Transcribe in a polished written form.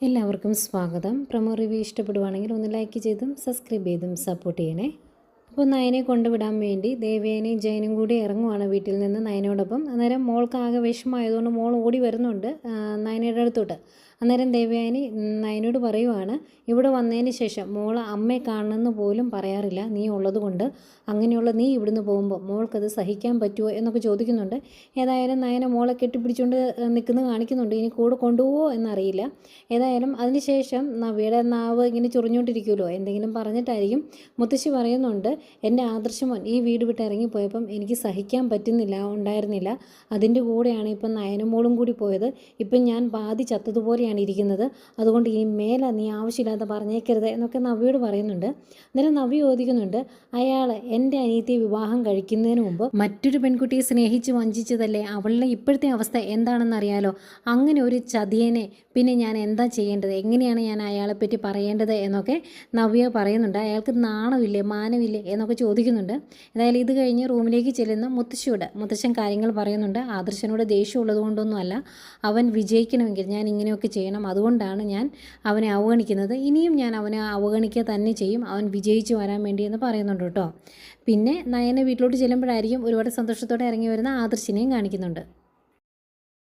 എല്ലാവർക്കും സ്വാഗതം. Promo review ഇഷ്ടപ്പെടുവാണെങ്കിൽ ഒന്ന് ലൈക്ക് ചെയ്തും സബ്സ്ക്രൈബ് ചെയ്തും സപ്പോർട്ട് ചെയ്യണേ. അപ്പോൾ നയനെ കൊണ്ടുവിടാൻ വേണ്ടി ദേവയാനിയും ജയനും കൂടി ഇറങ്ങുവാണ് വീട്ടിൽ നിന്ന് നയനോടൊപ്പം. അന്നേരം മോൾക്ക് ആകെ വിഷമമായതുകൊണ്ട് മോൾ ഓടി വരുന്നുണ്ട് നയനയുടെ അടുത്തോട്ട്. അന്നേരം ദേവയാനി നയനോട് പറയുവാണ്, ഇവിടെ വന്നതിന് ശേഷം മോൾ അമ്മയെ കാണണമെന്ന് പോലും പറയാറില്ല, നീ ഉള്ളത് കൊണ്ട്. അങ്ങനെയുള്ള നീ ഇവിടുന്ന് പോകുമ്പോൾ മോൾക്കത് സഹിക്കാൻ പറ്റുമോ എന്നൊക്കെ ചോദിക്കുന്നുണ്ട്. ഏതായാലും നയന മോളെ കെട്ടിപ്പിടിച്ചുകൊണ്ട് നിൽക്കുന്നത് കാണിക്കുന്നുണ്ട്. ഇനി കൂടെ കൊണ്ടുപോകുമോ എന്നറിയില്ല. ഏതായാലും അതിനുശേഷം നവ്യയുടെ നാവ് ഇങ്ങനെ ചൊറിഞ്ഞുകൊണ്ടിരിക്കുമല്ലോ, എന്തെങ്കിലും പറഞ്ഞിട്ടായിരിക്കും. മുത്തശ്ശി പറയുന്നുണ്ട്, എൻ്റെ ആദർശമോൻ ഈ വീട് വിട്ട് ഇറങ്ങിപ്പോയപ്പം എനിക്ക് സഹിക്കാൻ ഉണ്ടായിരുന്നില്ല. അതിൻ്റെ കൂടെയാണ് ഇപ്പം നയനമോളും കൂടി പോയത്. ഇപ്പം ഞാൻ ബാധി ചത്തതുപോലെയാണ് ഇരിക്കുന്നത്. അതുകൊണ്ട് ഈ മേലെ നീ ആവശ്യമില്ലാതെ പറഞ്ഞേക്കരുത് എന്നൊക്കെ നവ്യയോട് പറയുന്നുണ്ട്. അന്നേരം നവ്യ ചോദിക്കുന്നുണ്ട്, അയാൾ എൻ്റെ അനിയത്തിയെ വിവാഹം കഴിക്കുന്നതിന് മുമ്പ് മറ്റൊരു പെൺകുട്ടിയെ സ്നേഹിച്ച് വഞ്ചിച്ചതല്ലേ, അവളുടെ ഇപ്പോഴത്തെ അവസ്ഥ എന്താണെന്നറിയാലോ. അങ്ങനെ ഒരു ചതിയനെ പിന്നെ ഞാൻ എന്താ ചെയ്യേണ്ടത്, എങ്ങനെയാണ് ഞാൻ അയാളെപ്പറ്റി പറയേണ്ടത് എന്നൊക്കെ നവ്യ പറയുന്നുണ്ട്. അയാൾക്ക് നാണമില്ലേ, മാനമില്ലേ എന്നൊക്കെ ചോദിക്കുന്നുണ്ട്. എന്തായാലും ഇത് കഴിഞ്ഞ് റൂമിലേക്ക് ചെല്ലുന്ന മുത്തശ്ശൻ കാര്യങ്ങൾ പറയുന്നുണ്ട്. ആദർശനോട് ദേഷ്യമുള്ളത് കൊണ്ടൊന്നുമല്ല, അവൻ വിജയിക്കണമെങ്കിൽ ഞാൻ ഇങ്ങനെയൊക്കെ ചെയ്യണം, അതുകൊണ്ടാണ് ഞാൻ അവനെ അവഗണിക്കുന്നത്. ഇനിയും ഞാൻ അവനെ അവഗണിക്കുക തന്നെ ചെയ്യും, അവൻ വിജയിച്ചു വരാൻ വേണ്ടി എന്ന് പറയുന്നുണ്ട് കേട്ടോ. പിന്നെ നയനെ വീട്ടിലോട്ട് ചെല്ലുമ്പോഴായിരിക്കും ഒരുപാട് സന്തോഷത്തോടെ ഇറങ്ങി വരുന്ന ആദർശിനെയും കാണിക്കുന്നുണ്ട്.